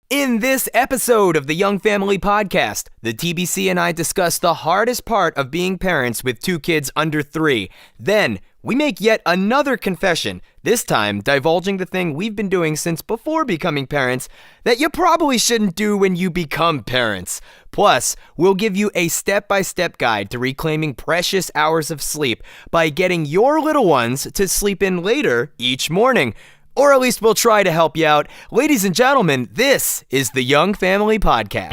In this episode of the Young Family Podcast, the TBC and I discuss the hardest part of being parents with two kids under 3. Then, we make yet another confession, this time divulging the thing we've been doing since before becoming parents that you probably shouldn't do when you become parents. Plus, we'll give you a step-by-step guide to reclaiming precious hours of sleep by getting your little ones to sleep in later each morning. Or at least we'll try to help you out. Ladies and gentlemen, this is the Young Family Podcast.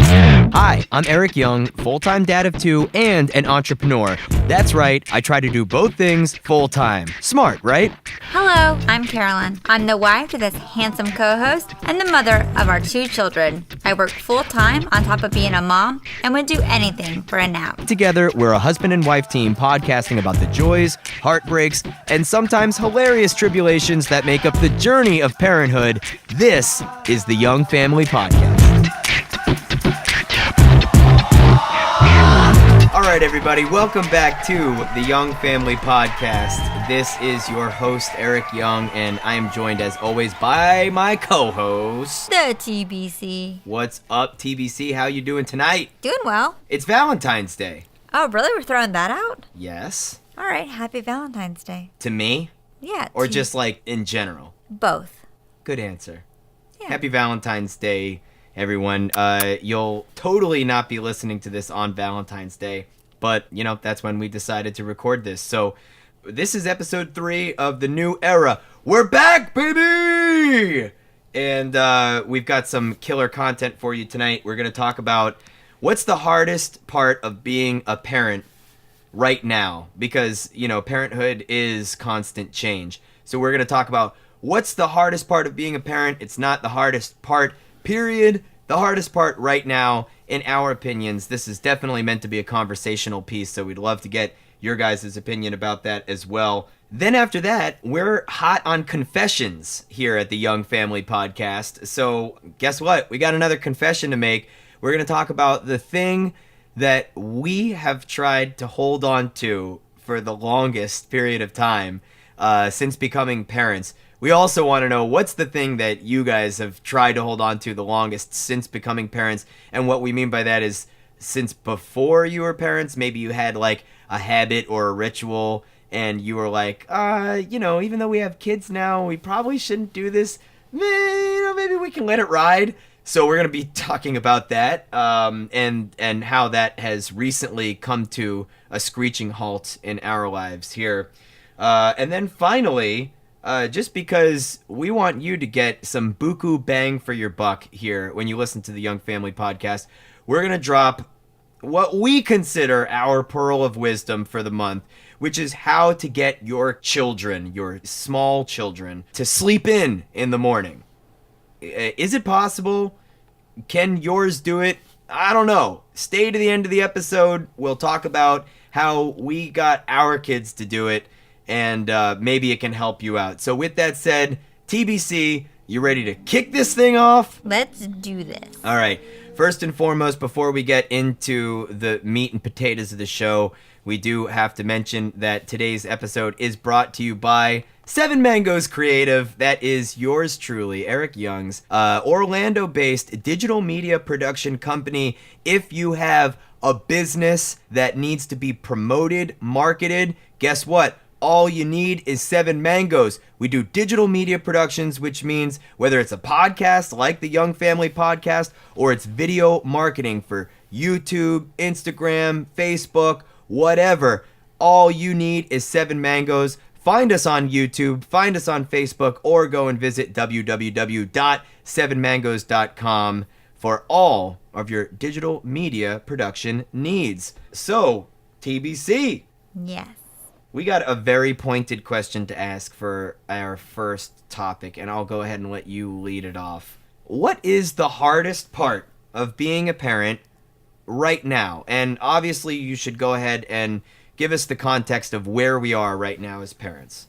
Hi, I'm Eric Young, full-time dad of 2 and an entrepreneur. That's right, I try to do both things full-time. Smart, right? Hello, I'm Carolyn. I'm the wife to this handsome co-host and the mother of our 2 children. I work full-time on top of being a mom and would do anything for a nap. Together, we're a husband and wife team podcasting about the joys, heartbreaks, and sometimes hilarious tribulations that make up the journey of parenthood. This is the Young Family Podcast. All right, everybody, welcome back to the Young Family Podcast. This is your host, Eric Young, and I am joined, as always, by my co-host, The TBC. What's up, TBC? How you doing tonight? Doing well. It's Valentine's Day. Oh, really? We're throwing that out? Yes. All right, happy Valentine's Day. To me? Yeah. Or just like in general? Both. Good answer. Yeah. Happy Valentine's Day, everyone. You'll totally not be listening to this on Valentine's Day, but, you know, that's when we decided to record this. So this is episode 3 of the new era. We're back, baby! And we've got some killer content for you tonight. We're going to talk about what's the hardest part of being a parent right now, because, you know, parenthood is constant change. So we're going to talk about what's the hardest part of being a parent. It's not the hardest part, period. The hardest part right now, in our opinions. This is definitely meant to be a conversational piece, so we'd love to get your guys' opinion about that as well. Then after that, we're hot on confessions here at the Young Family Podcast. So guess what? We got another confession to make. We're going to talk about the thing that we have tried to hold on to for the longest period of time since becoming parents. We also want to know what's the thing that you guys have tried to hold on to the longest since becoming parents. And what we mean by that is since before you were parents, maybe you had like a habit or a ritual and you were like, you know, even though we have kids now, we probably shouldn't do this. Maybe we can let it ride. So we're going to be talking about that and how that has recently come to a screeching halt in our lives here. And then finally, just because we want you to get some buku bang for your buck here when you listen to the Young Family Podcast, we're going to drop what we consider our pearl of wisdom for the month, which is how to get your children, your small children, to sleep in the morning. Is it possible? Can yours do it? I don't know. Stay to the end of the episode. We'll talk about how we got our kids to do it, and maybe it can help you out. So with that said, TBC, you ready to kick this thing off? Let's do this. All right. First and foremost, before we get into the meat and potatoes of the show, we do have to mention that today's episode is brought to you by 7 Mangoes Creative. That is yours truly, Eric Young's Orlando-based digital media production company. If you have a business that needs to be promoted, marketed, guess what? All you need is 7 Mangoes. We do digital media productions, which means whether it's a podcast like the Young Family Podcast or it's video marketing for YouTube, Instagram, Facebook, whatever, all you need is 7 Mangoes. Find us on YouTube, find us on Facebook, or go and visit www.7mangoes.com for all of your digital media production needs. So, TBC. Yes. We got a very pointed question to ask for our first topic, and I'll go ahead and let you lead it off. What is the hardest part of being a parent right now? And obviously, you should go ahead and give us the context of where we are right now as parents.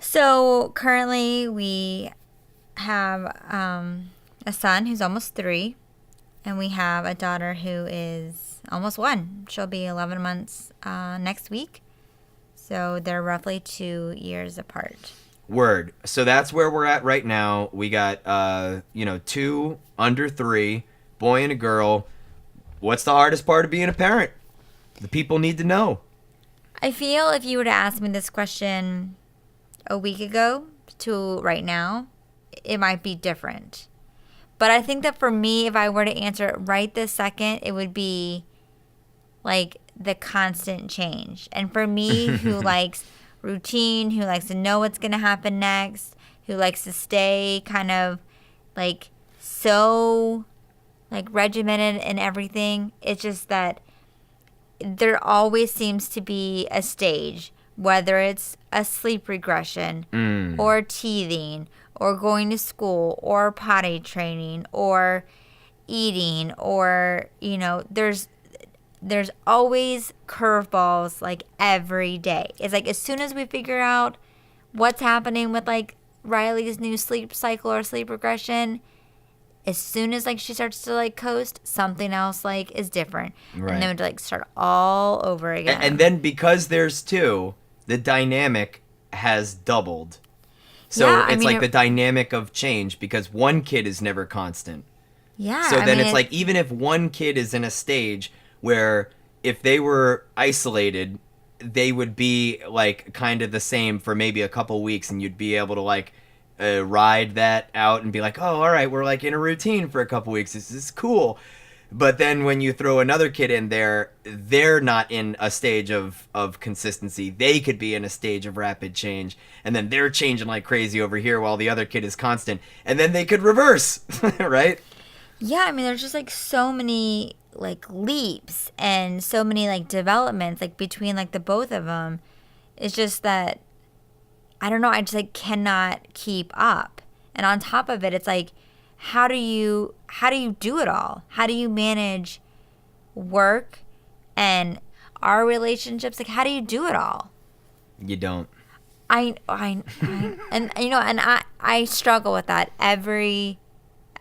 So currently we have a son who's almost 3, and we have a daughter who is almost 1. She'll be 11 months next week. So they're roughly 2 years apart. Word. So that's where we're at right now. We got, 2 under 3, boy and a girl. What's the hardest part of being a parent? The people need to know. I feel if you were to ask me this question a week ago to right now, it might be different. But I think that for me, if I were to answer it right this second, it would be like the constant change. And for me, who likes routine, who likes to know what's going to happen next, who likes to stay kind of like so like regimented and everything, it's just that there always seems to be a stage, whether it's a sleep regression or teething or going to school or potty training or eating or, there's always curveballs like every day. It's like as soon as we figure out what's happening with like Riley's new sleep cycle or sleep regression, as soon as like she starts to like coast, something else like is different. Right. And then we like start all over again. And then because there's 2, the dynamic has doubled. So it's like the dynamic of change because one kid is never constant. Yeah. So then it's like even if one kid is in a stage where if they were isolated, they would be like kind of the same for maybe a couple weeks and you'd be able to like ride that out and be like, oh, all right, we're like in a routine for a couple weeks. This is cool. But then when you throw another kid in there, they're not in a stage of consistency. They could be in a stage of rapid change. And then they're changing like crazy over here while the other kid is constant. And then they could reverse, right? Yeah, I mean, there's just like so many like leaps and so many like developments like between like the both of them. It's just that I don't know, I just like cannot keep up. And on top of it, it's like how do you do it all? How do you manage work and our relationships? Like how do you do it all? You don't. I and I struggle with that every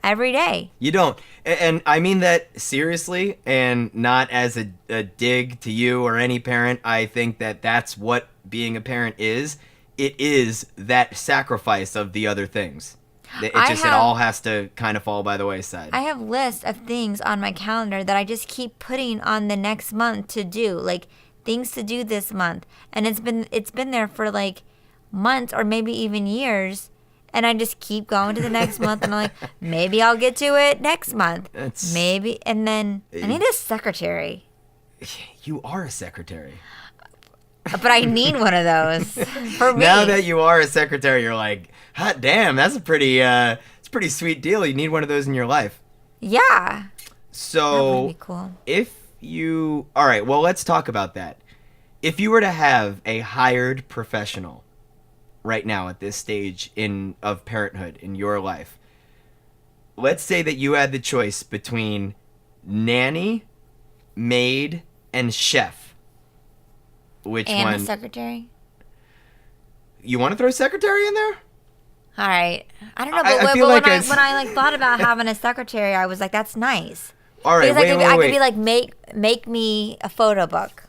day. You don't. And I mean that seriously and not as a dig to you or any parent. I think that that's what being a parent is. It is that sacrifice of the other things. It all has to kind of fall by the wayside. I have lists of things on my calendar that I just keep putting on the next month to do, like things to do this month. And it's been there for like months or maybe even years. And I just keep going to the next month and I'm like, maybe I'll get to it next month. Maybe. And then I need a secretary. You are a secretary. But I need one of those for me. Now that you are a secretary, you're like, hot damn, that's a pretty sweet deal. You need one of those in your life. Yeah. So that would be cool. All right, well, let's talk about that. If you were to have a hired professional right now at this stage of parenthood in your life, let's say that you had the choice between nanny, maid, and chef. Which and one? And a secretary. You want to throw secretary in there? All right. I don't know, but when I thought about having a secretary, I was like, that's nice. All right, because I could be like, make me a photo book.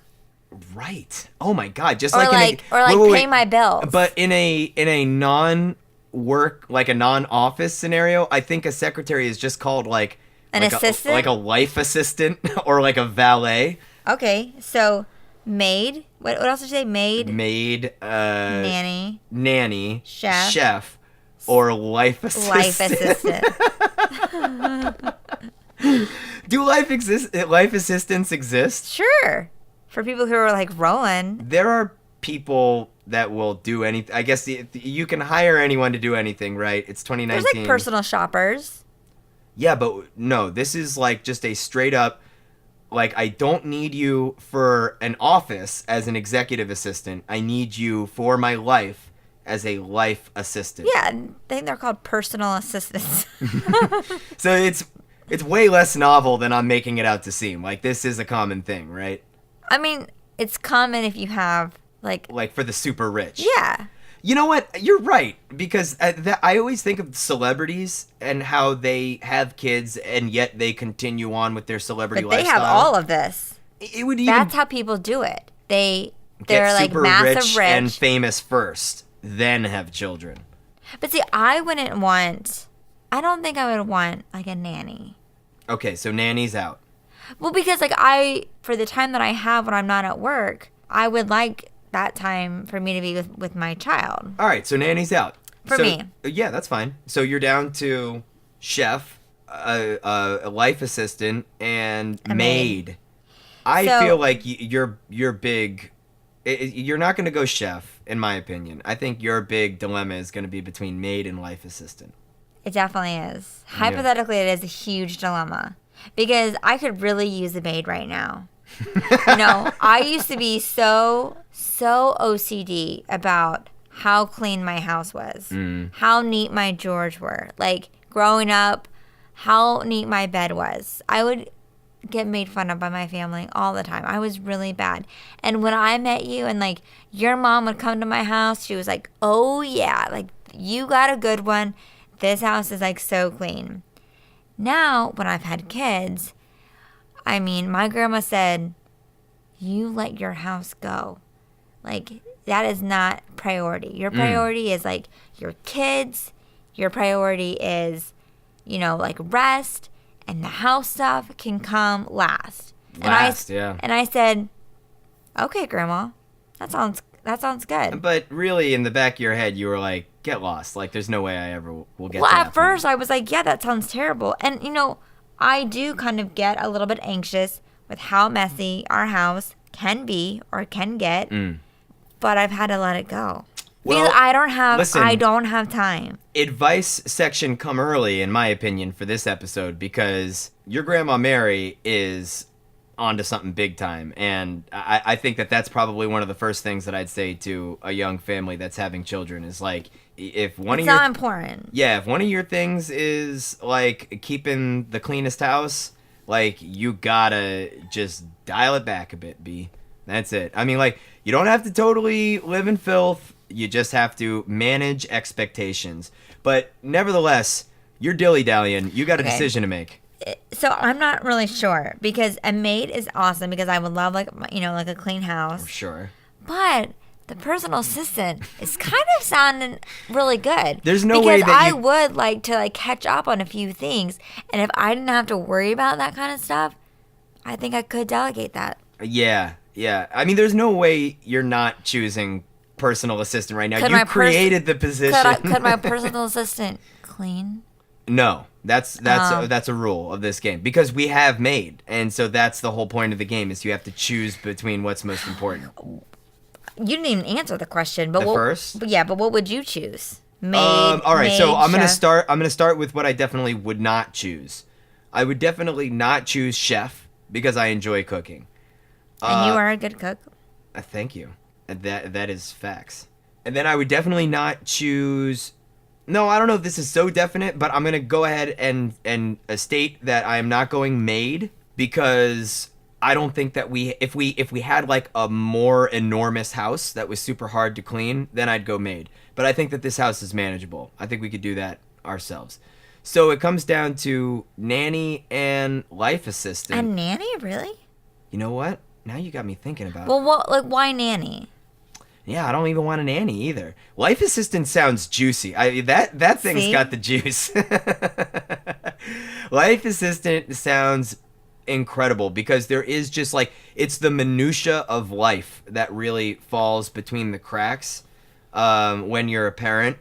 Right. Oh my God. Just pay my bills. But in a non-work, like a non-office scenario, I think a secretary is just called like an assistant, like a life assistant or like a valet. Okay, so maid. What else did you say? Maid, nanny, chef, or life assistant. Life assistant. Do life assistants exist? Sure. For people who are like Rowan. There are people that will do anything. I guess you can hire anyone to do anything, right? It's 2019. There's like personal shoppers. Yeah, but no, this is like just a straight up, like, I don't need you for an office as an executive assistant. I need you for my life as a life assistant. Yeah, I think they're called personal assistants. So it's way less novel than I'm making it out to seem. Like, this is a common thing, right? I mean, it's common if you have, like for the super rich. Yeah. You know what? You're right. Because I always think of celebrities and how they have kids and yet they continue on with their celebrity lifestyle. But they have all of this. It would even That's how people do it. They're like massive rich and famous first. then have children. But see, I don't think I would want like a nanny. Okay, so nanny's out. Well, because like for the time that I have when I'm not at work, I would like that time for me to be with my child. All right, so nanny's out. For me. Yeah, that's fine. So you're down to chef, a life assistant, and A maid. I So- feel like you're big. You're not going to go chef, in my opinion. I think your big dilemma is going to be between maid and life assistant. It definitely is. Hypothetically, it is a huge dilemma because I could really use a maid right now. I used to be so OCD about how clean my house was, how neat my drawers were. Like growing up, how neat my bed was. I would get made fun of by my family all the time. I was really bad. And when I met you and like your mom would come to my house, she was like, "Oh yeah, like you got a good one. This house is like so clean." Now, when I've had kids, I mean, my grandma said, "You let your house go." Like that is not priority. Your priority is like your kids. Your priority is, like rest, and the house stuff can come last. Yeah. And I said, "Okay, Grandma, that sounds good." But really, in the back of your head, you were like, get lost. Like, there's no way I ever will get Well, to that at first, I was like, "Yeah, that sounds terrible." And I do kind of get a little bit anxious with how messy our house can be or can get. But I've had to let it go. Well, because listen, I don't have time. Advice section come early, in my opinion, for this episode, because your Grandma Mary is onto something big time. And I think that that's probably one of the first things that I'd say to a young family that's having children is like, if one It's of your... not important. Yeah, if one of your things is like keeping the cleanest house, like you gotta just dial it back a bit, B. That's it. I mean, like, you don't have to totally live in filth. You just have to manage expectations. But nevertheless, you're dilly-dallying. You got a Okay. decision to make. So I'm not really sure because a maid is awesome because I would love like a clean house. Sure. But the personal assistant is kind of sounding really good. There's no because way that I you- would like to like catch up on a few things, and if I didn't have to worry about that kind of stuff, I think I could delegate that. Yeah. I mean, there's no way you're not choosing personal assistant right now. Could You my created the position. Could my personal assistant clean? No, that's a rule of this game because we have maid, and so that's the whole point of the game is you have to choose between what's most important. You didn't even answer the question, but First? But what would you choose? Maid. All right, so maid, I'm gonna chef. start. I'm gonna start with what I definitely would not choose. I would definitely not choose chef because I enjoy cooking. And you are a good cook. Thank you. That is facts. And then I would definitely not choose. No, I don't know if this is so definite, but I'm gonna go ahead and state that I am not going maid because I don't think that if we had like a more enormous house that was super hard to clean, then I'd go maid. But I think that this house is manageable. I think we could do that ourselves. So it comes down to nanny and life assistant. A nanny, really? You know what? Now you got me thinking about it. Well, why nanny? Yeah, I don't even want a nanny either. Life assistant sounds juicy. That thing's See? got the juice. Life assistant sounds incredible because there is just like it's the minutia of life that really falls between the cracks when you're a parent.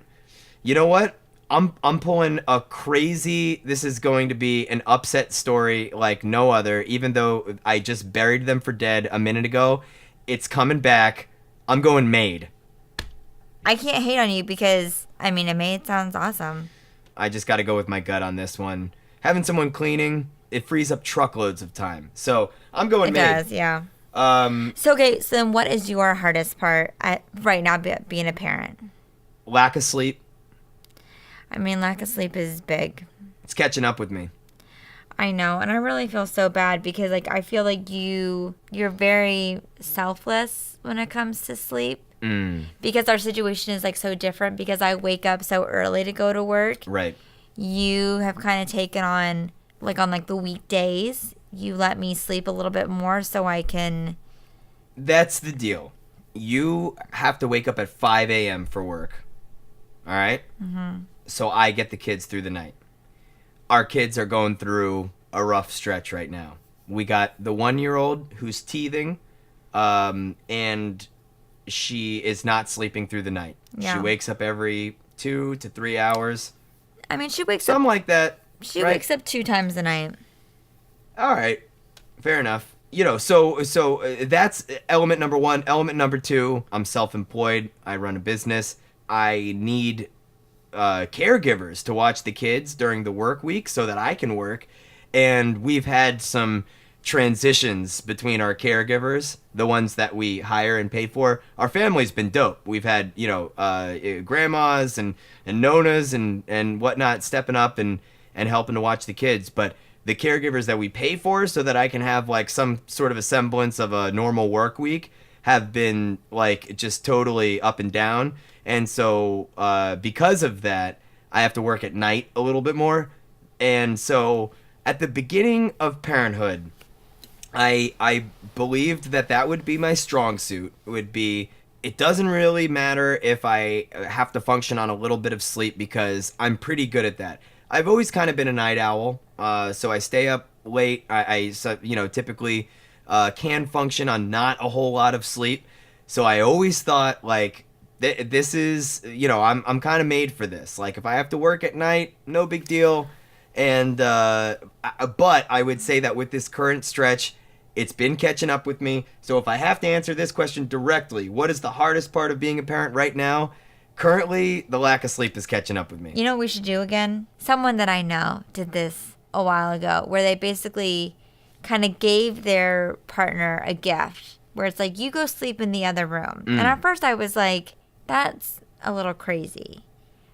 You know what? I'm pulling a crazy. This is going to be an upset story like no other. Even though I just buried them for dead a minute ago, it's coming back. I'm going maid. I can't hate on you because a maid sounds awesome. I just got to go with my gut on this one. Having someone cleaning, it frees up truckloads of time. So I'm going It maid. does, yeah. So then what is your hardest part right now being a parent? Lack of sleep. Lack of sleep is big. It's catching up with me. I know, and I really feel so bad because like I feel like you're very selfless when it comes to sleep. Because our situation is like so different because I wake up so early to go to work. Right. You have kind of taken on the weekdays, you let me sleep a little bit more so I can. That's the deal. you have to wake up at 5 a.m. for work. All right? Mm-hmm. So I get the kids through the night. Our kids are going through a rough stretch right now. We got the 1-year-old who's teething, and she is not sleeping through the night. Yeah. She wakes up every 2 to 3 hours. I mean, she wakes Something like that. She wakes up 2 times a night. All right. Fair enough. So that's element number 1. Element number 2, I'm self-employed. I run a business. I need caregivers to watch the kids during the work week so that I can work. And we've had some transitions between our caregivers, the ones that we hire and pay for. Our family's been dope. We've had, grandmas and nonas and whatnot stepping up and helping to watch the kids. But the caregivers that we pay for so that I can have like some sort of a semblance of a normal work week have been like just totally up and down. And so because of that, I have to work at night a little bit more. And so at the beginning of parenthood, I believed that would be my strong suit. It doesn't really matter if I have to function on a little bit of sleep because I'm pretty good at that. I've always kind of been a night owl, so I stay up late. I typically can function on not a whole lot of sleep. So I always thought like this is, I'm kind of made for this. Like if I have to work at night, no big deal. And but I would say that with this current stretch, it's been catching up with me. So if I have to answer this question directly, what is the hardest part of being a parent right now? Currently, the lack of sleep is catching up with me. You know what we should do again? Someone that I know did this a while ago, where they basically kind of gave their partner a gift, where it's like, you go sleep in the other room. And at first I was like, that's a little crazy.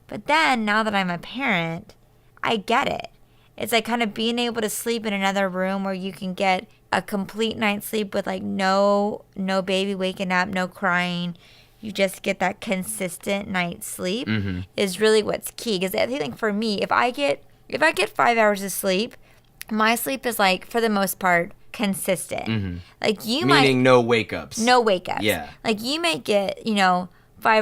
But then, now that I'm a parent, I get it. It's like kind of being able to sleep in another room where you can get a complete night's sleep with like no baby waking up, no crying. You just get that consistent night's sleep is really what's key. Because I think for me, if I get 5 hours of sleep, my sleep is like for the most part consistent. Like meaning no wake ups. No wake ups. Yeah. Like you may get 5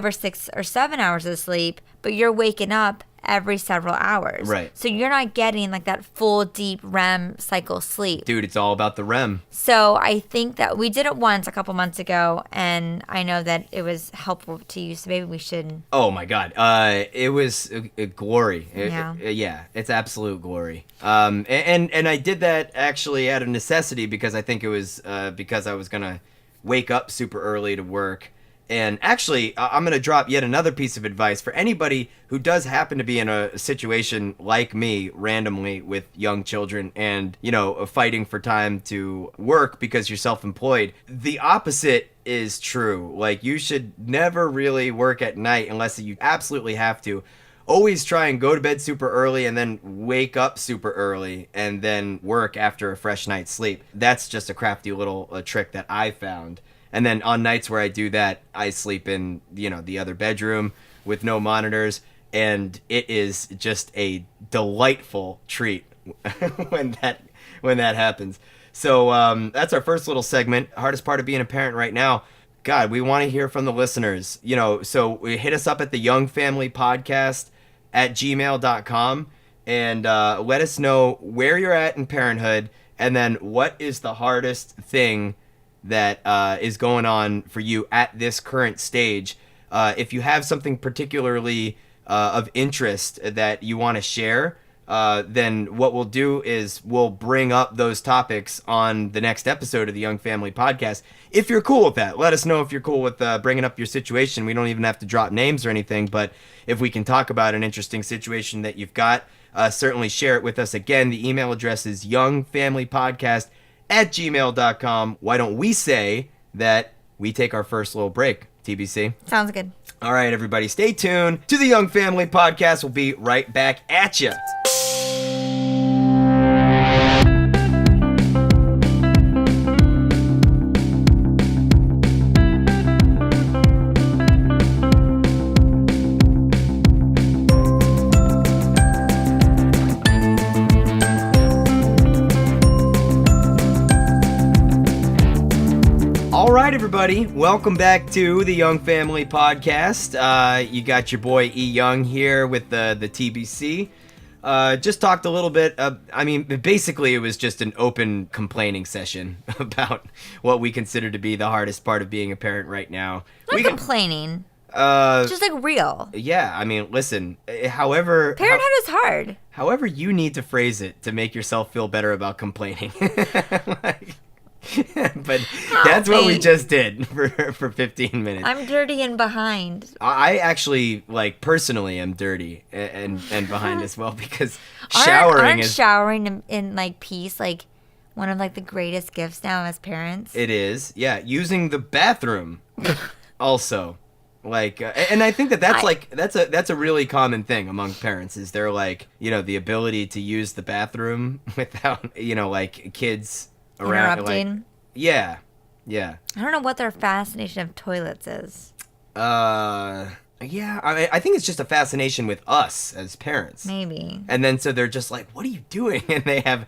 or 6 or 7 hours of sleep, but you're waking up every several hours. Right. So you're not getting like that full deep REM cycle sleep. Dude, it's all about the REM. So I think that we did it once a couple months ago, and I know that it was helpful to you, so maybe we should. Oh my God. It was glory. Yeah. It's absolute glory. And I did that actually out of necessity because I think it was because I was going to wake up super early to work. And actually, I'm going to drop yet another piece of advice for anybody who does happen to be in a situation like me randomly with young children and, fighting for time to work because you're self-employed. The opposite is true. Like, you should never really work at night unless you absolutely have to. Always try and go to bed super early and then wake up super early and then work after a fresh night's sleep. That's just a crafty little trick that I found. And then on nights where I do that, I sleep in, the other bedroom with no monitors. And it is just a delightful treat when that happens. So that's our first little segment. Hardest part of being a parent right now. God, we want to hear from the listeners. So hit us up at the youngfamilypodcast@gmail.com and let us know where you're at in parenthood. And then what is the hardest thing that is going on for you at this current stage. If you have something particularly of interest that you want to share, then what we'll do is we'll bring up those topics on the next episode of the Young Family Podcast. If you're cool with that, let us know if you're cool with bringing up your situation. We don't even have to drop names or anything, but if we can talk about an interesting situation that you've got, certainly share it with us. Again, the email address is youngfamilypodcast@gmail.com. Why don't we say that we take our first little break, TBC? Sounds good. All right, everybody, stay tuned to the Young Family Podcast. We'll be right back at you. All All right, everybody. Welcome back to the Young Family Podcast. You got your boy E. Young here with the TBC. Just talked a little bit. Basically, it was just an open complaining session about what we consider to be the hardest part of being a parent right now. Not complaining. Just like real. Yeah, I mean, listen. However, parenthood is hard. However, you need to phrase it to make yourself feel better about complaining. But that's what we just did for 15 minutes. I'm dirty and behind. I actually, personally am dirty and behind as well, because showering showering in peace, one of the greatest gifts now as parents. It is, yeah. Using the bathroom also. And I think that's a really common thing among parents, is they're the ability to use the bathroom without, kids around. Interrupting. Yeah. I don't know what their fascination of toilets is. Yeah, I think it's just a fascination with us as parents. Maybe. And then so they're just like, what are you doing? And they have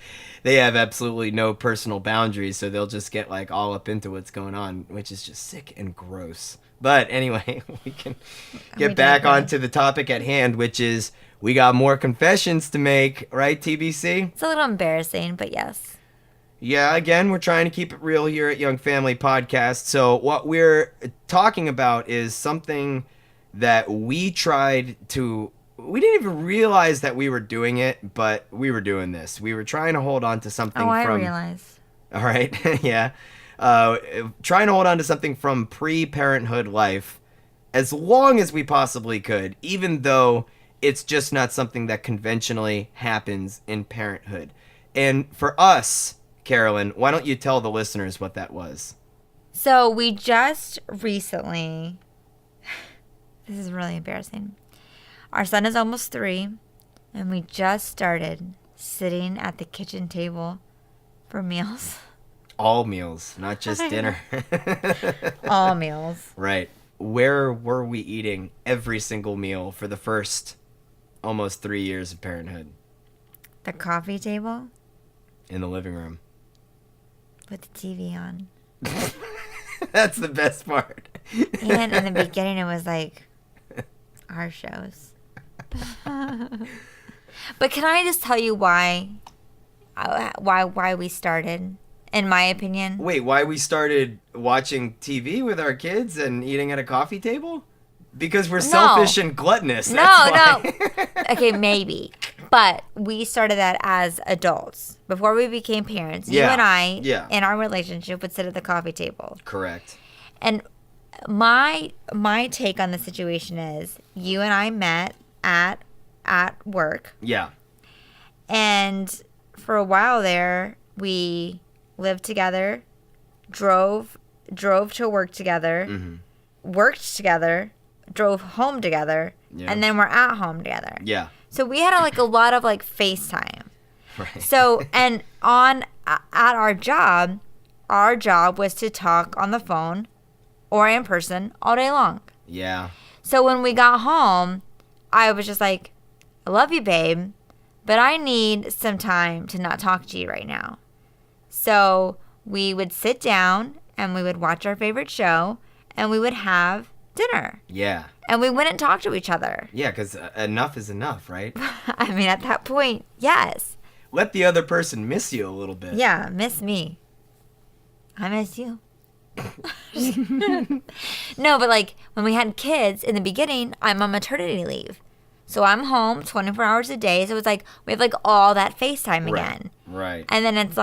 absolutely no personal boundaries, so they'll just get all up into what's going on, which is just sick and gross. But anyway, we can get back onto the topic at hand, which is we got more confessions to make, right, TBC? It's a little embarrassing, but yes. Yeah, again, we're trying to keep it real here at Young Family Podcast. So what we're talking about is something that we didn't even realize that we were doing it, but we were doing this. We were trying to hold on to something I realize. All right, yeah. Trying to hold on to something from pre-parenthood life as long as we possibly could, even though it's just not something that conventionally happens in parenthood. And for us, Carolyn, why don't you tell the listeners what that was? So we just recently, this is really embarrassing. Our son is almost 3, and we just started sitting at the kitchen table for meals. All meals, not just dinner. All meals. Right. Where were we eating every single meal for the first almost 3 years of parenthood? The coffee table? In the living room. With the TV on. That's the best part. And in the beginning, it was our shows. But can I just tell you why we started, in my opinion? Wait, why we started watching TV with our kids and eating at a coffee table? Because we're selfish and gluttonous. No. Okay, maybe. But we started that as adults. Before we became parents, you and I, in our relationship, would sit at the coffee table. Correct. And my take on the situation is, you and I met at work. Yeah. And for a while there, we lived together, drove to work together, worked together, drove home together, and then we're at home together. Yeah. So we had a lot of FaceTime. Right. So, and at our job was to talk on the phone or in person all day long. Yeah. So when we got home, I was just like, I love you, babe, but I need some time to not talk to you right now. So we would sit down and we would watch our favorite show and we would have dinner. Yeah. And we wouldn't talk to each other. Yeah, because enough is enough, right? I mean, at that point, yes. Let the other person miss you a little bit. Yeah, miss me. I miss you. No, but when we had kids in the beginning, I'm on maternity leave. So I'm home 24 hours a day. So it's we have all that FaceTime again. Right. And then it's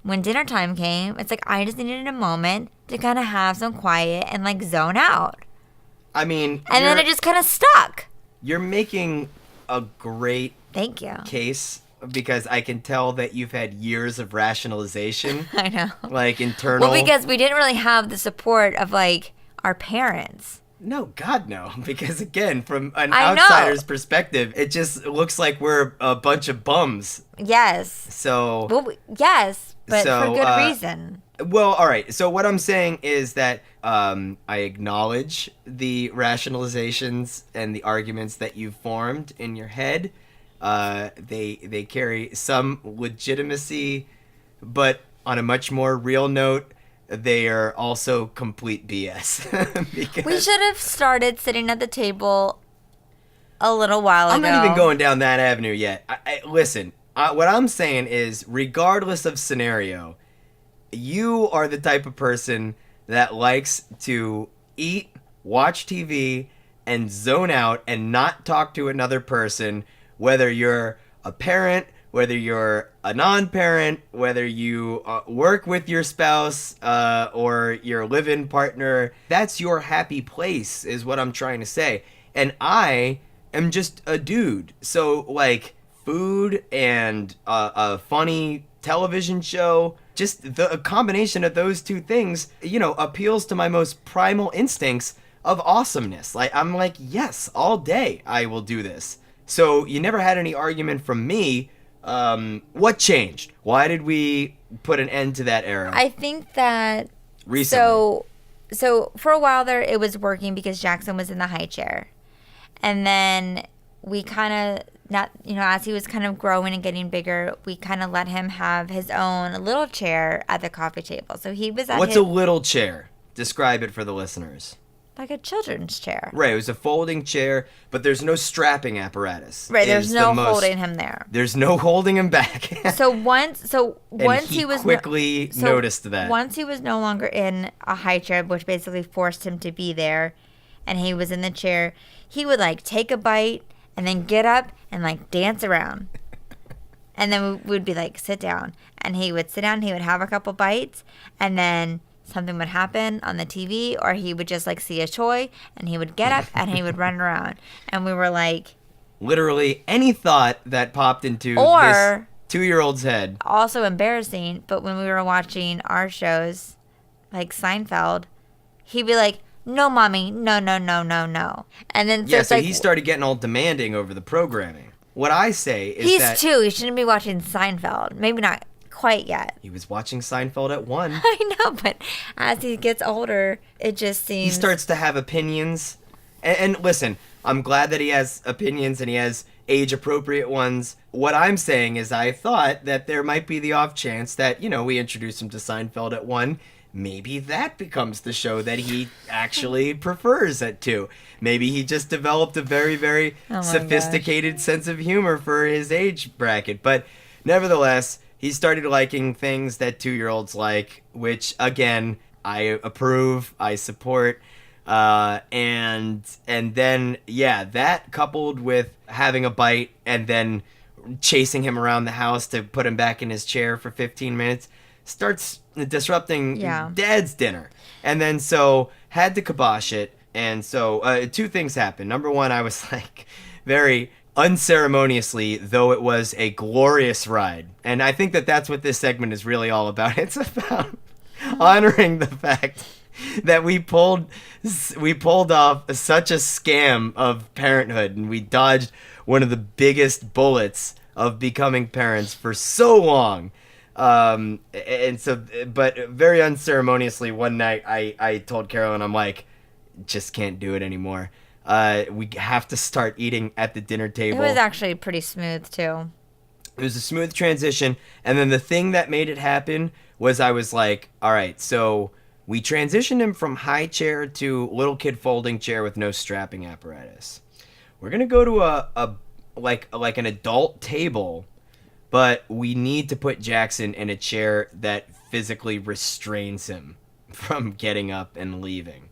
when dinner time came, it's I just needed a moment to kind of have some quiet and zone out. I mean, and then it just kind of stuck. You're making a great thank you case, because I can tell that you've had years of rationalization. I know. Internal. Well, because we didn't really have the support of our parents. No, God, no. Because again, from an outsider's perspective, it just looks like we're a bunch of bums. Yes. So. Well, yes, but for good reason. Well, all right. So what I'm saying is that I acknowledge the rationalizations and the arguments that you've formed in your head. They carry some legitimacy, but on a much more real note, they are also complete BS. Because We should have started sitting at the table a little while ago. I'm not even going down that avenue yet. Listen, what I'm saying is, regardless of scenario, you are the type of person that likes to eat, watch TV, and zone out and not talk to another person, whether you're a parent, whether you're a non-parent, whether you work with your spouse or your live-in partner. That's your happy place, is what I'm trying to say. And I am just a dude. So, like, food and a funny television show, just a combination of those two things, appeals to my most primal instincts of awesomeness. Like, I'm like, yes, all day I will do this. So you never had any argument from me. What changed? Why did we put an end to that era? I think that recently. So for a while there, it was working because Jackson was in the high chair, and then we kind of as he was kind of growing and getting bigger, we kind of let him have his own little chair at the coffee table. So he was at What's a little chair? Describe it for the listeners. like a children's chair. Right, it was a folding chair, but there's no strapping apparatus. Right, there's no holding him there. There's no holding him back. So once he was quickly noticed that. Once he was no longer in a high chair, which basically forced him to be there, and he was in the chair, he would like take a bite and then get up and like dance around. And then we'd be like, sit down. And he would sit down, he would have a couple bites, and then something would happen on the TV, or he would just like see a toy and he would get up and he would run around. And we were like, literally any thought that popped into this 2-year-old's head. Also embarrassing, but when we were watching our shows like Seinfeld, he'd be like, no, mommy, no. And then So he started getting all demanding over the programming. What I say is he's 2. He shouldn't be watching Seinfeld. Maybe not quite yet. He was watching Seinfeld at 1. I know, but as he gets older, it just seems... He starts to have opinions. And listen, I'm glad that he has opinions and he has age-appropriate ones. What I'm saying is I thought that there might be the off chance that, we introduce him to Seinfeld at 1. Maybe that becomes the show that he actually prefers at 2. Maybe he just developed a very, very sophisticated sense of humor for his age bracket. But nevertheless, he started liking things that 2-year-olds like, which, again, I approve, I support. And then, that coupled with having a bite and then chasing him around the house to put him back in his chair for 15 minutes starts disrupting Dad's dinner. And then so had to kibosh it. And so 2 things happened. Number 1, I was like very unceremoniously, though it was a glorious ride. And I think that that's what this segment is really all about. It's about honoring the fact that we pulled off such a scam of parenthood, and we dodged one of the biggest bullets of becoming parents for so long. And so, but very unceremoniously, one night I told Carolyn, I'm like, just can't do it anymore. We have to start eating at the dinner table. It was actually pretty smooth too. It was a smooth transition. And then the thing that made it happen was I was like, all right, so we transitioned him from high chair to little kid folding chair with no strapping apparatus. We're going to go to a like an adult table, but we need to put Jackson in a chair that physically restrains him from getting up and leaving.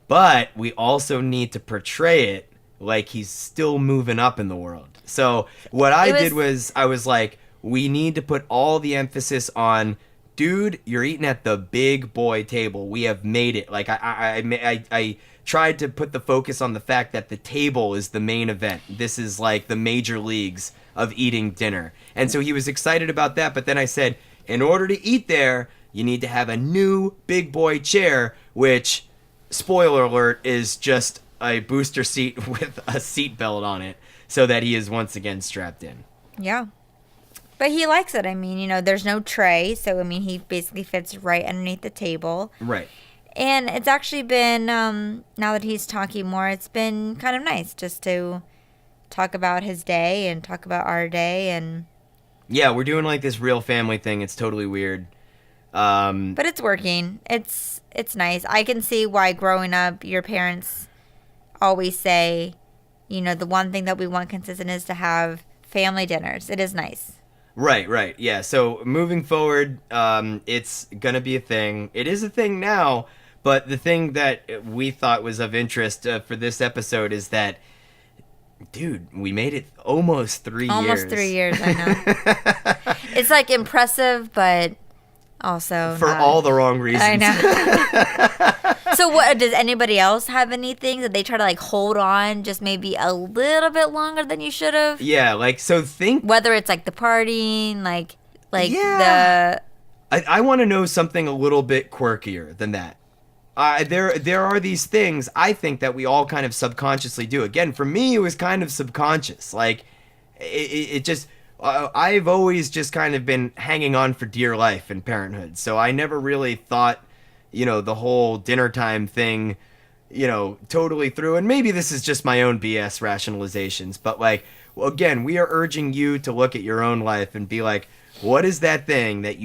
But we also need to portray it like he's still moving up in the world. So what I did was I was like, we need to put all the emphasis on, dude, you're eating at the big boy table. We have made it. Like I tried to put the focus on the fact that the table is the main event. This is like the major leagues of eating dinner. And so he was excited about that. But then I said, in order to eat there, you need to have a new big boy chair, which, spoiler alert, is just a booster seat with a seat belt on it so that he is once again strapped in. Yeah. But he likes it. I mean, there's no tray. So, I mean, he basically fits right underneath the table. Right. And it's actually been, now that he's talking more, it's been kind of nice just to talk about his day and talk about our day. And yeah, we're doing like this real family thing. It's totally weird. But it's working. It's nice. I can see why growing up, your parents always say, the one thing that we want consistent is to have family dinners. It is nice. Right. Yeah. So moving forward, it's going to be a thing. It is a thing now, but the thing that we thought was of interest for this episode is that, dude, we made it almost 3 years. Almost 3 years, I know. It's like impressive, but also for not. all the wrong reasons. I know. So what, does anybody else have anything that they try to like hold on just maybe a little bit longer than you should have? Yeah, like, so think... Whether it's like the partying, like yeah. I want to know something a little bit quirkier than that. There are these things, I think, that we all kind of subconsciously do. Again, for me, it was kind of subconscious. Like, it just... I've always just kind of been hanging on for dear life in parenthood. So I never really thought, the whole dinner time thing, totally through. And maybe this is just my own BS rationalizations. But, like, again, we are urging you to look at your own life and be like, what is that thing that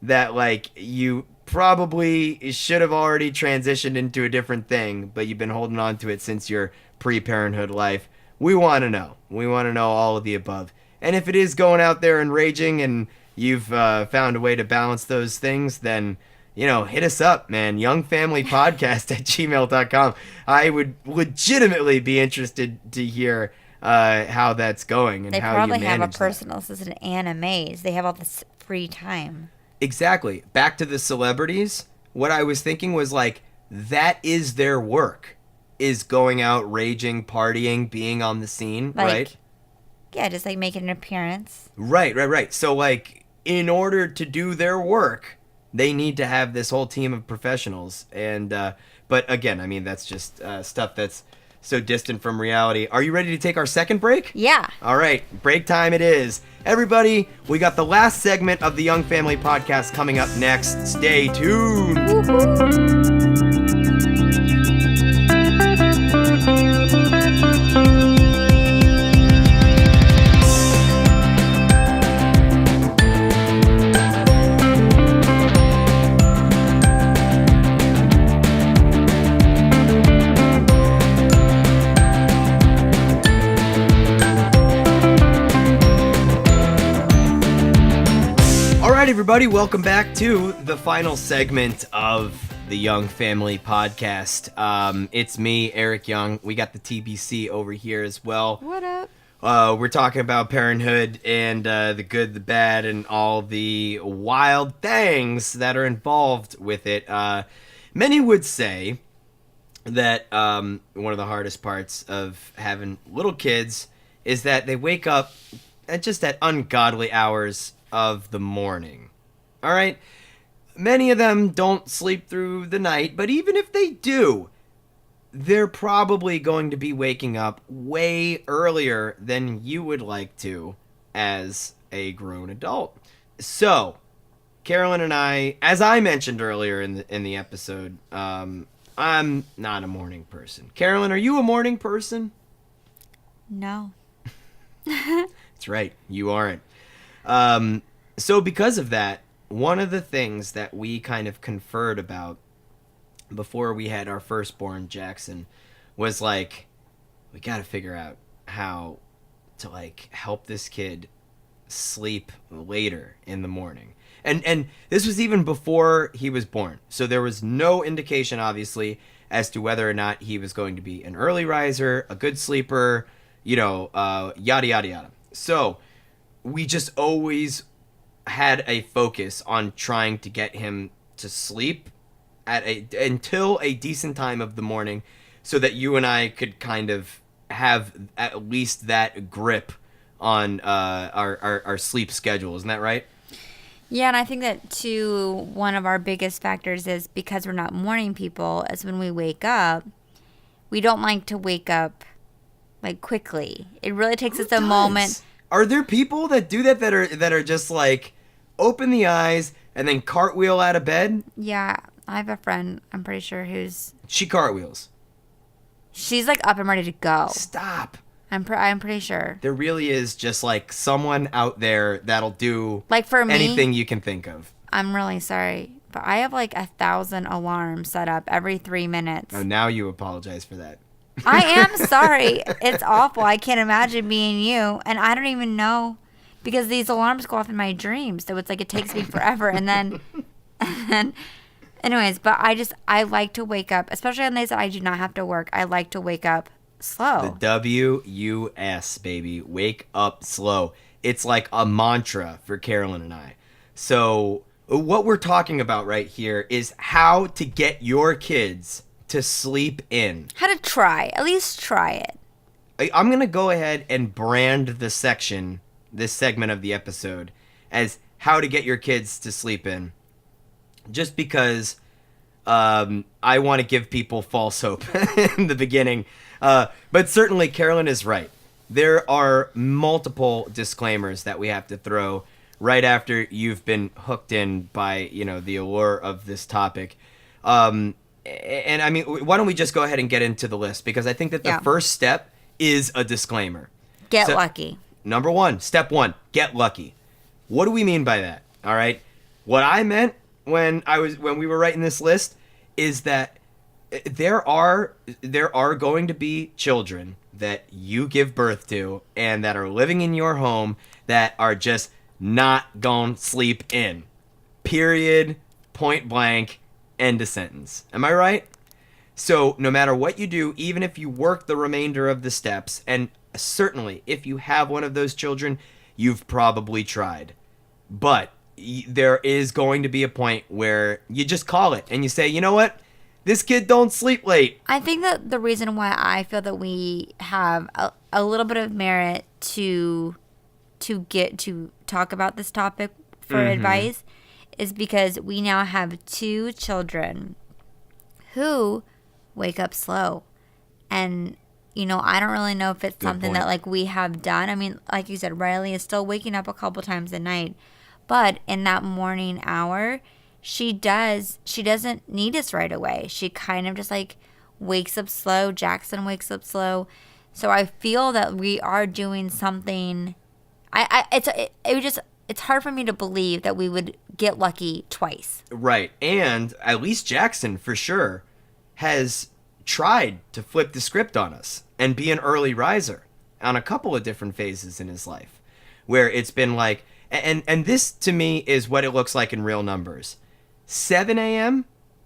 that, like, you probably should have already transitioned into a different thing, but you've been holding on to it since your pre-parenthood life? We want to know. We want to know all of the above. And if it is going out there and raging and you've found a way to balance those things, then, hit us up, man. youngfamilypodcast@gmail.com. I would legitimately be interested to hear how that's going and how you manage that. They probably have a personal assistant and a maid. They have all this free time. Exactly. Back to the celebrities. What I was thinking was, like, that is their work, is going out, raging, partying, being on the scene, right? Yeah, just like making an appearance. Right. So, like, in order to do their work, they need to have this whole team of professionals. And, but again, I mean, that's just stuff that's so distant from reality. Are you ready to take our second break? Yeah. All right, break time it is. Everybody, we got the last segment of the Young Family Podcast coming up next. Stay tuned. Woo-hoo. Everybody, welcome back to the final segment of the Young Family Podcast. It's me, Eric Young. We got the TBC over here as well. What up? We're talking about parenthood and the good, the bad, and all the wild things that are involved with it. Many would say that one of the hardest parts of having little kids is that they wake up at ungodly hours of the morning. All right? Many of them don't sleep through the night, but even if they do, they're probably going to be waking up way earlier than you would like to as a grown adult. So, Carolyn and I, as I mentioned earlier in the episode, I'm not a morning person. Carolyn, are you a morning person? No. That's right, you aren't. So because of that, one of the things that we kind of conferred about before we had our firstborn, Jackson, was like, we got to figure out how to, like, help this kid sleep later in the morning. And this was even before he was born. So there was no indication, obviously, as to whether or not he was going to be an early riser, a good sleeper, yada, yada, yada. So we just always had a focus on trying to get him to sleep until a decent time of the morning, so that you and I could kind of have at least that grip on our sleep schedule. Isn't that right? Yeah, and I think that too, one of our biggest factors is because we're not morning people, is when we wake up, we don't like to wake up like quickly. It really takes us a moment. Are there people that do that that are just like open the eyes and then cartwheel out of bed? Yeah, I have a friend, I'm pretty sure, she cartwheels. She's like up and ready to go. Stop. I'm pretty sure. There really is just like someone out there that'll do like for me, anything you can think of. I'm really sorry, but I have like 1,000 alarms set up every 3 minutes. Oh, now you apologize for that. I am sorry. It's awful. I can't imagine being you. And I don't even know because these alarms go off in my dreams. So it's like it takes me forever. And then, anyways, but I like to wake up, especially on days that I do not have to work. I like to wake up slow. The WUS, baby. Wake up slow. It's like a mantra for Carolyn and I. So what we're talking about right here is how to get your kids to sleep in. How to try. At least try it. I'm going to go ahead and brand this segment of the episode, as how to get your kids to sleep in. Just because I want to give people false hope in the beginning. But certainly Carolyn is right. There are multiple disclaimers that we have to throw right after you've been hooked in by, the allure of this topic. And I mean, why don't we just go ahead and get into the list? Because I think that the first step is a disclaimer. Get lucky. Number one, step one, get lucky. What do we mean by that? All right. What I meant when we were writing this list is that there are going to be children that you give birth to and that are living in your home that are just not gonna sleep in. Period. Point blank. End of sentence. Am I right? So no matter what you do, even if you work the remainder of the steps, and certainly if you have one of those children, you've probably tried. But there is going to be a point where you just call it and you say, you know what? This kid don't sleep late. I think that the reason why I feel that we have a little bit of merit to get to talk about this topic for advice is because we now have 2 children who wake up slow. And, I don't really know if it's something that, like, we have done. I mean, like you said, Riley is still waking up a couple times a night. But in that morning hour, she doesn't need us right away. She kind of just, like, wakes up slow. Jackson wakes up slow. So I feel that we are doing something. It's hard for me to believe that we would get lucky twice. Right. And at least Jackson, for sure, has tried to flip the script on us and be an early riser on a couple of different phases in his life, where it's been like, and this to me is what it looks like in real numbers. 7 a.m.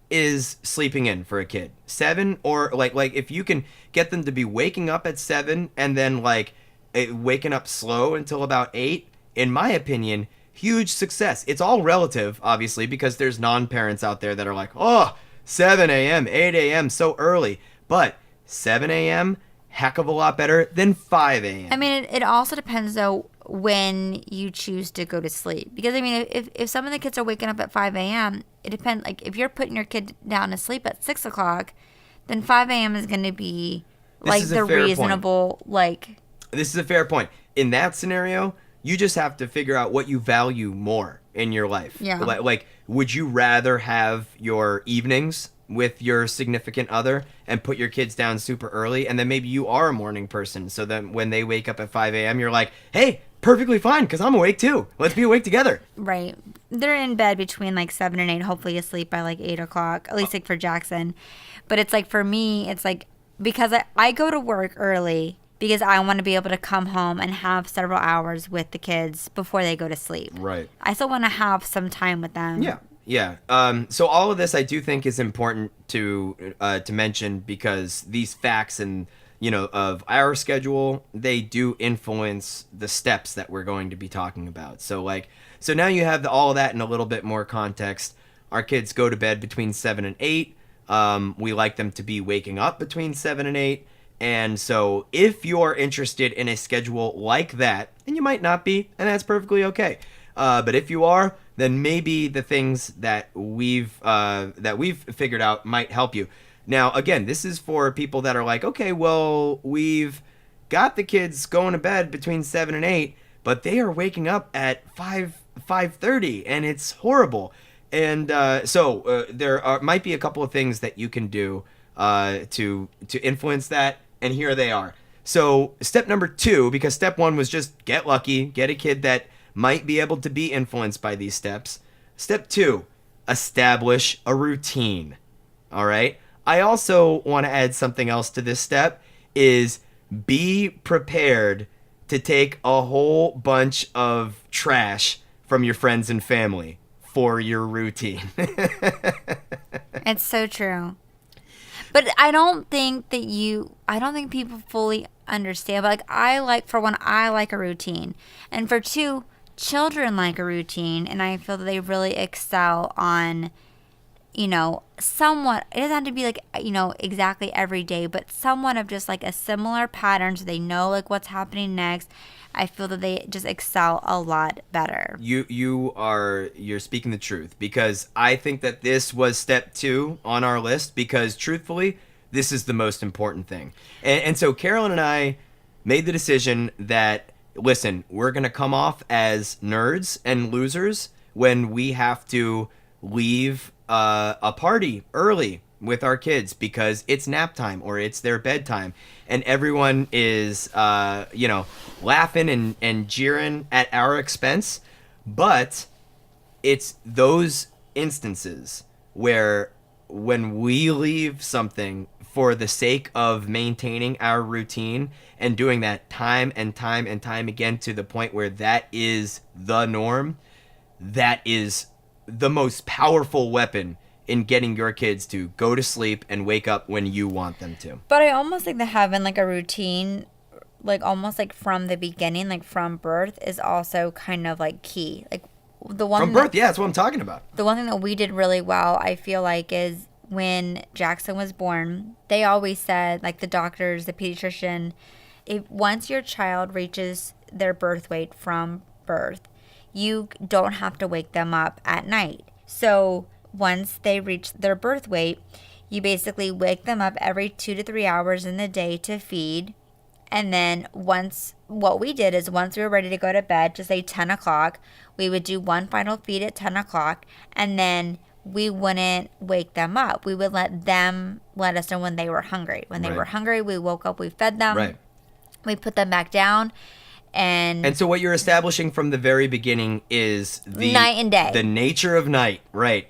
is sleeping in for a kid. 7, or like if you can get them to be waking up at 7 and then waking up slow until about 8, in my opinion, huge success. It's all relative, obviously, because there's non-parents out there that are like, oh, 7 a.m., 8 a.m., so early. But 7 a.m., heck of a lot better than 5 a.m. I mean, it also depends, though, when you choose to go to sleep. Because, I mean, if some of the kids are waking up at 5 a.m., it depends. Like, if you're putting your kid down to sleep at 6 o'clock, then 5 a.m. is going to be, like, the reasonable, like... This is a fair point. In that scenario, you just have to figure out what you value more in your life. Yeah. Like, would you rather have your evenings with your significant other and put your kids down super early, and then maybe you are a morning person, so then when they wake up at 5 a.m., you're like, hey, perfectly fine, because I'm awake too. Let's be awake together. Right. They're in bed between, like, 7 and 8, hopefully asleep by, like, 8 o'clock, at least, like, for Jackson. But it's, like, for me, it's, like, because I go to work early because I want to be able to come home and have several hours with the kids before they go to sleep. Right. I still want to have some time with them. Yeah. Yeah. So all of this I do think is important to mention, because these facts and, of our schedule, they do influence the steps that we're going to be talking about. So now you have all of that in a little bit more context. Our kids go to bed between 7 and 8. We like them to be waking up between 7 and 8. And so if you're interested in a schedule like that, and you might not be, and that's perfectly okay. But if you are, then maybe the things that we've figured out might help you. Now, again, this is for people that are like, okay, well, we've got the kids going to bed between 7 and 8, but they are waking up at 5:30, and it's horrible. And so there might be a couple of things that you can do to influence that, and here they are. So step number 2, because step 1 was just get lucky, get a kid that might be able to be influenced by these steps. Step 2, establish a routine. All right? I also want to add something else to this step is be prepared to take a whole bunch of trash from your friends and family for your routine. It's so true. But I don't think people fully understand. But like, for one, I like a routine. And for two, children like a routine. And I feel that they really excel on, somewhat, it doesn't have to be like, exactly every day, but somewhat of just like a similar pattern so they know like what's happening next. I feel that they just excel a lot better. You're speaking the truth, because I think that this was step 2 on our list, because truthfully, this is the most important thing. And so Carolyn and I made the decision that, listen, we're going to come off as nerds and losers when we have to leave a party early with our kids because it's nap time or it's their bedtime, and everyone is laughing and jeering at our expense. But it's those instances where when we leave something for the sake of maintaining our routine and doing that time and time and time again to the point where that is the norm, that is the most powerful weapon in getting your kids to go to sleep and wake up when you want them to. But I almost think that having like a routine, like almost like from the beginning, like from birth, is also kind of like key. Like the one from birth, yeah, that's what I'm talking about. The one thing that we did really well, I feel like, is when Jackson was born, they always said, like the doctors, the pediatrician, if once your child reaches their birth weight from birth, you don't have to wake them up at night. So once they reach their birth weight, you basically wake them up every 2 to 3 hours in the day to feed. And then what we did is once we were ready to go to bed, to say 10 o'clock, we would do one final feed at 10 o'clock, and then we wouldn't wake them up. We would let them let us know when they were hungry. When they were hungry, we woke up, we fed them, right. We put them back down. And so what you're establishing from the very beginning is the night and day, the nature of night, right,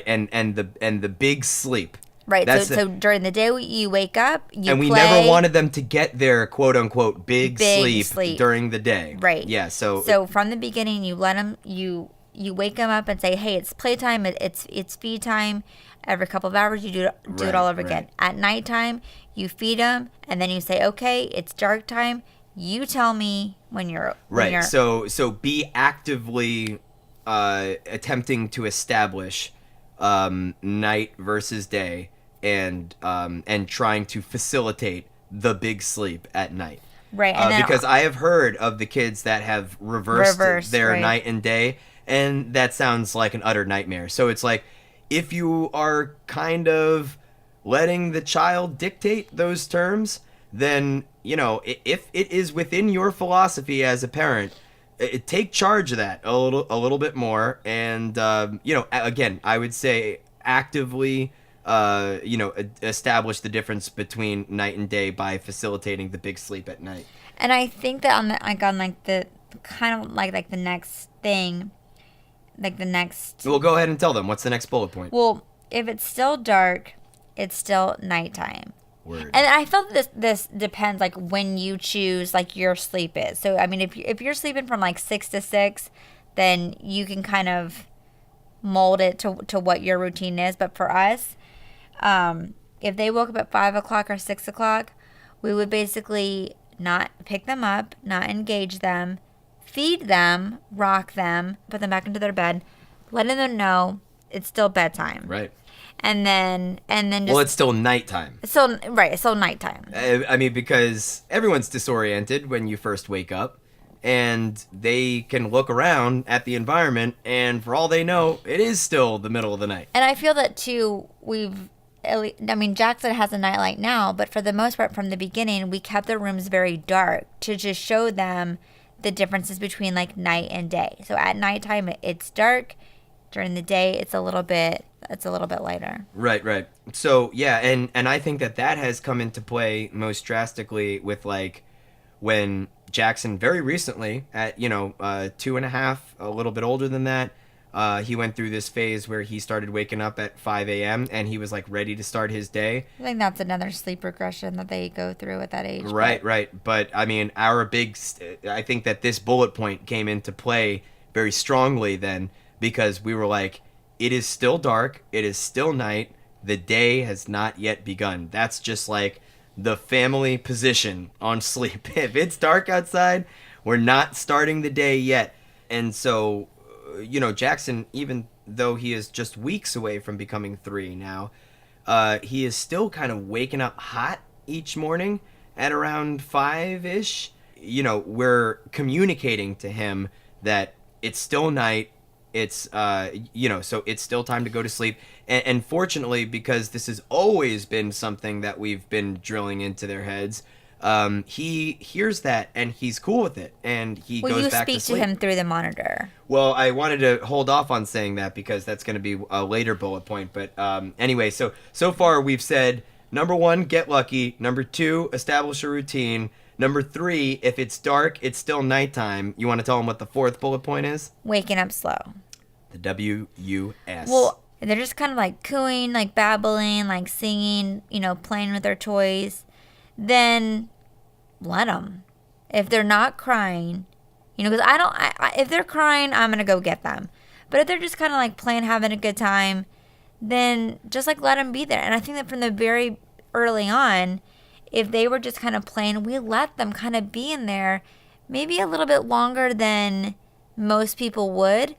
and the big sleep, right. So during the day you wake up, and we never wanted them to get their quote unquote big sleep during the day, right? Yeah. So from the beginning, you let them you wake them up and say, hey, it's playtime, it's feed time. Every couple of hours, you do it all over again. At nighttime, you feed them, and then you say, okay, it's dark time. You tell me when you're right. So be actively attempting to establish night versus day, and trying to facilitate the big sleep at night. Right. And because I have heard of the kids that have reversed their night and day, and that sounds like an utter nightmare. So it's like, if you are kind of letting the child dictate those terms, then, if it is within your philosophy as a parent, take charge of that a little bit more. And, again, I would say actively, establish the difference between night and day by facilitating the big sleep at night. And I think that on the kind of like the next thing, Well, go ahead and tell them. What's the next bullet point? Well, if it's still dark, it's still nighttime. Word. And I felt this depends like when you choose like your sleep is. So I mean, if you're sleeping from like 6 to 6, then you can kind of mold it to what your routine is. But for us, if they woke up at 5 o'clock or 6 o'clock, we would basically not pick them up, not engage them, feed them, rock them, put them back into their bed, letting them know it's still bedtime. Right. And then just... Well, it's still nighttime. It's still nighttime. I mean, because everyone's disoriented when you first wake up, and they can look around at the environment, and for all they know, it is still the middle of the night. And I feel that, too, Jackson has a nightlight now, but for the most part, from the beginning, we kept the rooms very dark to just show them the differences between, like, night and day. So at nighttime, it's dark. During the day, it's a little bit lighter. Right. So, yeah, and I think that has come into play most drastically with, like, when Jackson very recently, at, 2.5, a little bit older than that, He went through this phase where he started waking up at 5 a.m. and he was like ready to start his day. I think that's another sleep regression that they go through at that age. Right, right. But I mean, I think that this bullet point came into play very strongly then, because we were like, it is still dark, it is still night, the day has not yet begun. That's just like the family position on sleep. If it's dark outside, we're not starting the day yet. And so, Jackson, even though he is just weeks away from becoming 3 now, he is still kind of waking up hot each morning at around 5-ish. We're communicating to him that it's still night. It's, so it's still time to go to sleep. And fortunately, because this has always been something that we've been drilling into their heads, he hears that and he's cool with it, and he goes back to sleep. You speak to him through the monitor. Well, I wanted to hold off on saying that because that's going to be a later bullet point. But anyway, so far we've said, number 1, get lucky. Number 2, establish a routine. Number 3, if it's dark, it's still nighttime. You want to tell them what the 4th bullet point is? Waking up slow. The W-U-S. Well, they're just kind of like cooing, like babbling, like singing, playing with their toys. Then let them. If they're not crying, because if they're crying, I'm going to go get them. But if they're just kind of like playing, having a good time, then just like let them be there. And I think that from the very early on, if they were just kind of playing, we let them kind of be in there maybe a little bit longer than most people would.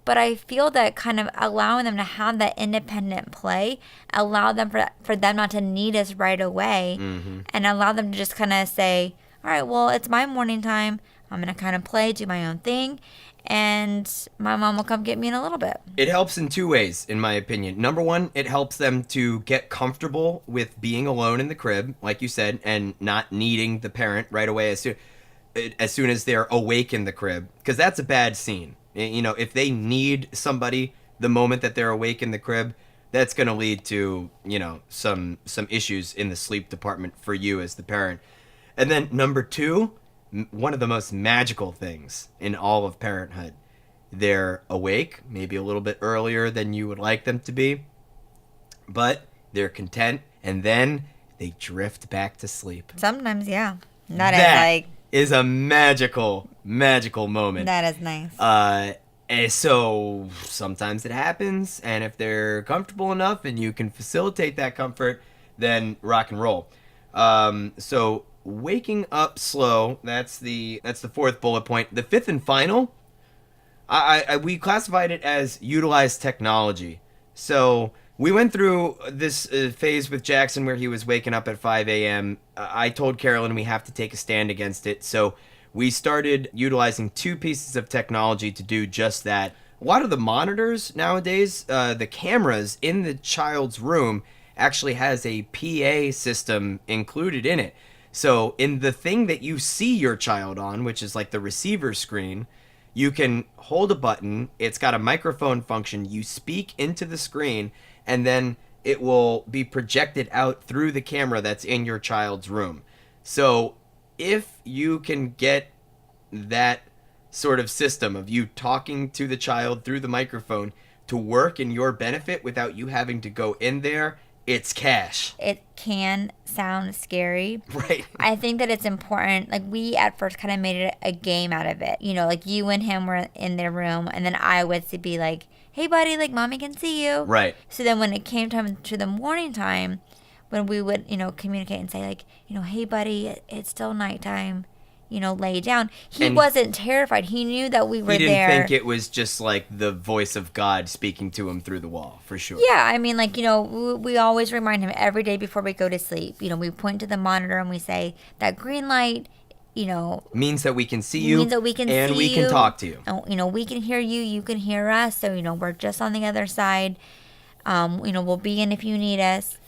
But I feel that kind of allowing them to have that independent play, allow them for them not to need us right away, and allow them to just kind of say, all right, well, it's my morning time. I'm going to kind of play, do my own thing, and my mom will come get me in a little bit. It helps in 2 ways, in my opinion. Number 1, it helps them to get comfortable with being alone in the crib, like you said, and not needing the parent right away as soon as they're awake in the crib, because that's a bad scene. If they need somebody the moment that they're awake in the crib, that's going to lead to, some issues in the sleep department for you as the parent. And then number 2, one of the most magical things in all of parenthood, they're awake, maybe a little bit earlier than you would like them to be, but they're content, and then they drift back to sleep. Sometimes, yeah. That is a magical moment. That is nice. And so sometimes it happens, and if they're comfortable enough and you can facilitate that comfort, then rock and roll. So waking up slow, that's the 4th bullet point. The 5th and final, we classified it as utilize technology. So we went through this phase with Jackson where he was waking up at 5 a.m. I told Carolyn we have to take a stand against it. So we started utilizing 2 pieces of technology to do just that. A lot of the monitors nowadays, the cameras in the child's room actually has a PA system included in it. So in the thing that you see your child on, which is like the receiver screen, you can hold a button. It's got a microphone function. You speak into the screen, and then it will be projected out through the camera that's in your child's room. So if you can get that sort of system of you talking to the child through the microphone to work in your benefit without you having to go in there, it's cash. It can sound scary. Right. I think that it's important. Like, we at first kind of made it a game out of it. Like you and him were in their room, and then I would be like, hey, buddy, like, mommy can see you. Right. So then when it came time to the morning time, when we would, communicate and say, like, hey, buddy, it's still nighttime. Lay down. He wasn't terrified. He knew that we were there. He didn't think it was just like the voice of God speaking to him through the wall, for sure. Yeah, I mean, like, we always remind him every day before we go to sleep. We point to the monitor and we say, that green light, means that we can see you. Means that we can and see we you. can talk to you. We can hear you. You can hear us. So, we're just on the other side. We'll be in if you need us.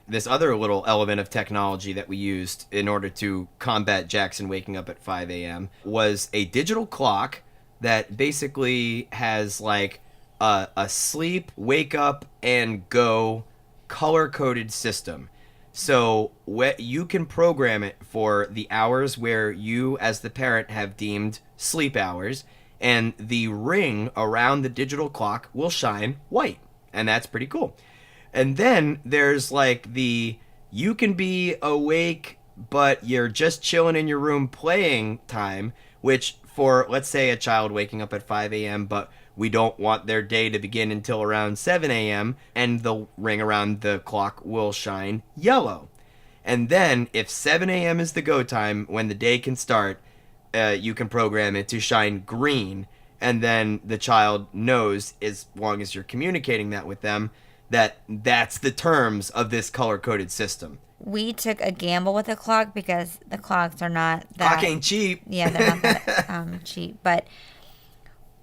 This other little element of technology that we used in order to combat Jackson waking up at 5 a.m. was a digital clock that basically has like a sleep, wake up, and go color-coded system. So you can program it for the hours where you as the parent have deemed sleep hours, and the ring around the digital clock will shine white. And that's pretty cool. And then there's like the you can be awake, but you're just chilling in your room playing time, which for, let's say, a child waking up at 5 a.m., but we don't want their day to begin until around 7 a.m., and the ring around the clock will shine yellow. And then if 7 a.m. is the go time when the day can start, you can program it to shine green. And then the child knows, as long as you're communicating that with them, that that's the terms of this color-coded system. We took a gamble with the clock because the clocks are not that... Clock ain't cheap. Yeah, they're not that cheap. But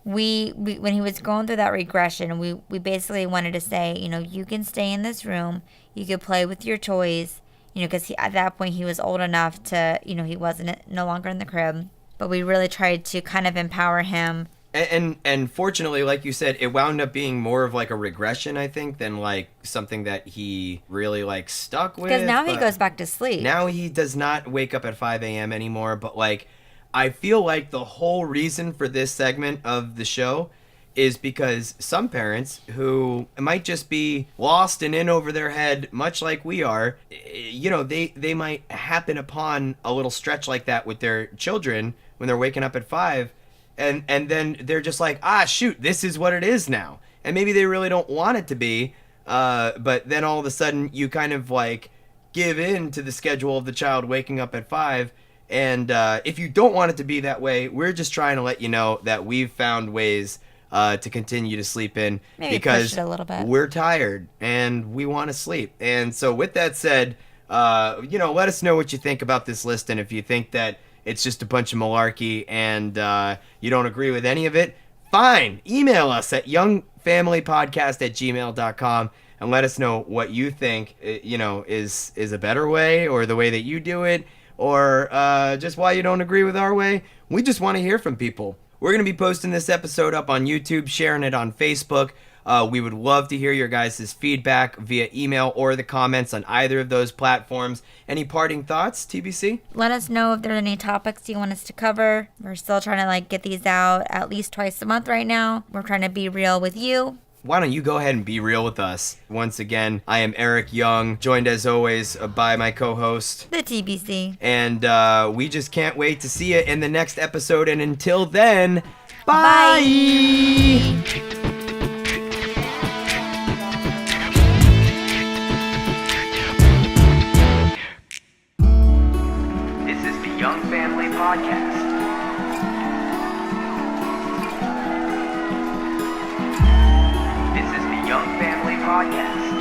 we when he was going through that regression, we basically wanted to say, you can stay in this room. You could play with your toys, because at that point he was old enough to, he wasn't no longer in the crib. But we really tried to kind of empower him. And fortunately, like you said, it wound up being more of like a regression, I think, than like something that he really like stuck with. Because now he goes back to sleep. Now he does not wake up at 5 a.m. anymore. But like, I feel like the whole reason for this segment of the show is because some parents who might just be lost and in over their head, much like we are, they might happen upon a little stretch like that with their children when they're waking up at 5. And then they're just like, shoot, this is what it is now. And maybe they really don't want it to be, but then all of a sudden you kind of like give in to the schedule of the child waking up at 5. And if you don't want it to be that way, we're just trying to let you know that we've found ways to continue to sleep in. Maybe because push it a little bit. We're tired and we want to sleep. And so with that said, let us know what you think about this list, and if you think that it's just a bunch of malarkey and you don't agree with any of it, fine. Email us at youngfamilypodcast@gmail.com and let us know what you think, is a better way, or the way that you do it, or just why you don't agree with our way. We just want to hear from people. We're going to be posting this episode up on YouTube, sharing it on Facebook. We would love to hear your guys' feedback via email or the comments on either of those platforms. Any parting thoughts, TBC? Let us know if there are any topics you want us to cover. We're still trying to get these out at least twice a month right now. We're trying to be real with you. Why don't you go ahead and be real with us? Once again, I am Eric Young, joined as always by my co-host, the TBC. And we just can't wait to see you in the next episode. And until then, bye! This is the Young Family Podcast. This is the Young Family Podcast.